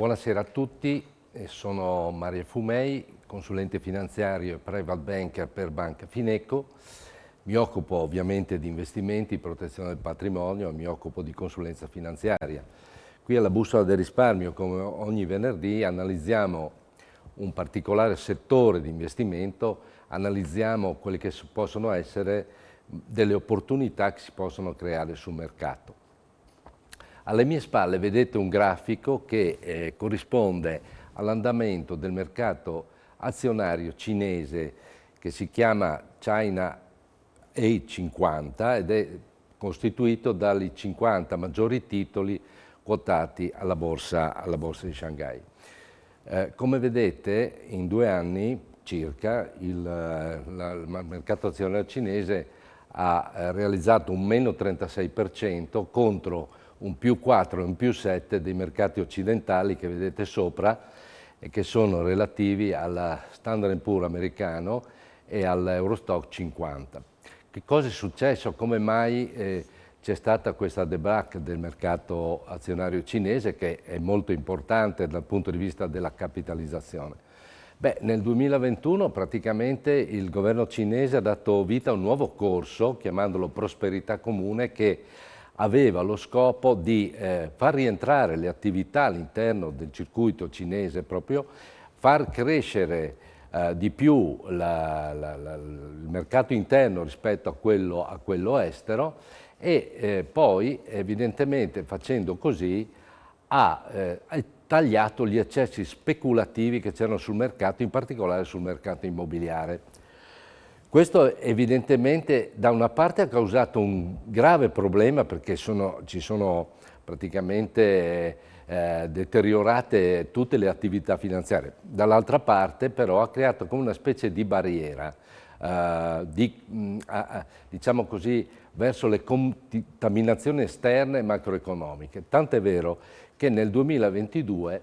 Buonasera a tutti, sono Mario Fumei, consulente finanziario e private banker per Banca Fineco. Mi occupo ovviamente di investimenti, protezione del patrimonio, mi occupo di consulenza finanziaria. Qui alla Bussola del Risparmio, come ogni venerdì, analizziamo un particolare settore di investimento, analizziamo quelle che possono essere delle opportunità che si possono creare sul mercato. Alle mie spalle vedete un grafico che corrisponde all'andamento del mercato azionario cinese che si chiama China A50 ed è costituito dai 50 maggiori titoli quotati alla borsa di Shanghai. Come vedete, in 2 anni circa il mercato azionario cinese ha realizzato un meno 36% contro un più 4 e un più 7 dei mercati occidentali che vedete sopra e che sono relativi alla Standard & Poor's americano e all'Eurostock 50. Che cosa è successo? Come mai c'è stata questa débâcle del mercato azionario cinese, che è molto importante dal punto di vista della capitalizzazione? Beh, nel 2021 praticamente il governo cinese ha dato vita a un nuovo corso, chiamandolo Prosperità Comune, che aveva lo scopo di far rientrare le attività all'interno del circuito cinese, proprio far crescere di più il mercato interno rispetto a quello estero e poi evidentemente facendo così ha tagliato gli eccessi speculativi che c'erano sul mercato, in particolare sul mercato immobiliare. Questo evidentemente da una parte ha causato un grave problema perché ci sono praticamente deteriorate tutte le attività finanziarie, dall'altra parte però ha creato come una specie di barriera diciamo così, verso le contaminazioni esterne macroeconomiche, tant'è vero che nel 2022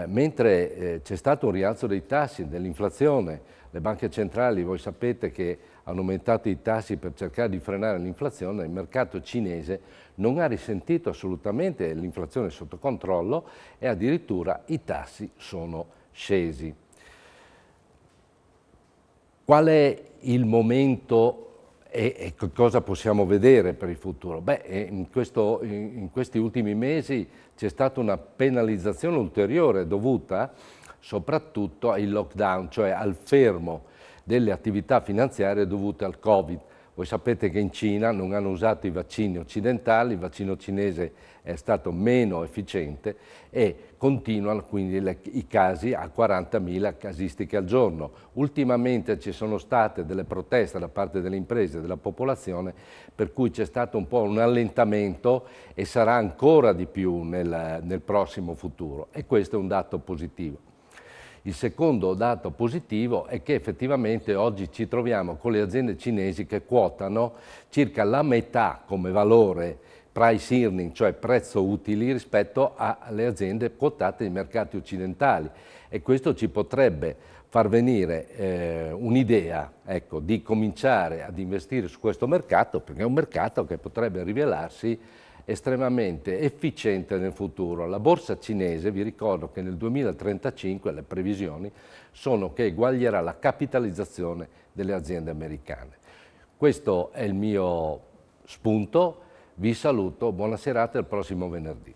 mentre c'è stato un rialzo dei tassi, dell'inflazione, le banche centrali, voi sapete che hanno aumentato i tassi per cercare di frenare l'inflazione, il mercato cinese non ha risentito assolutamente, l'inflazione è sotto controllo e addirittura i tassi sono scesi. Qual è il momento e cosa possiamo vedere per il futuro? Beh, in questi ultimi mesi c'è stata una penalizzazione ulteriore dovuta soprattutto ai lockdown, cioè al fermo delle attività finanziarie dovute al Covid. Voi sapete che in Cina non hanno usato i vaccini occidentali, il vaccino cinese è stato meno efficiente e continuano quindi i casi a 40.000 casistiche al giorno. Ultimamente ci sono state delle proteste da parte delle imprese e della popolazione per cui c'è stato un po' un allentamento e sarà ancora di più nel prossimo futuro e questo è un dato positivo. Il secondo dato positivo è che effettivamente oggi ci troviamo con le aziende cinesi che quotano circa la metà come valore price earning, cioè prezzo utili, rispetto alle aziende quotate nei mercati occidentali e questo ci potrebbe far venire un'idea, ecco, di cominciare ad investire su questo mercato, perché è un mercato che potrebbe rivelarsi estremamente efficiente nel futuro. La borsa cinese, vi ricordo che nel 2035 le previsioni sono che eguaglierà la capitalizzazione delle aziende americane. Questo è il mio spunto, vi saluto, buona serata e al prossimo venerdì.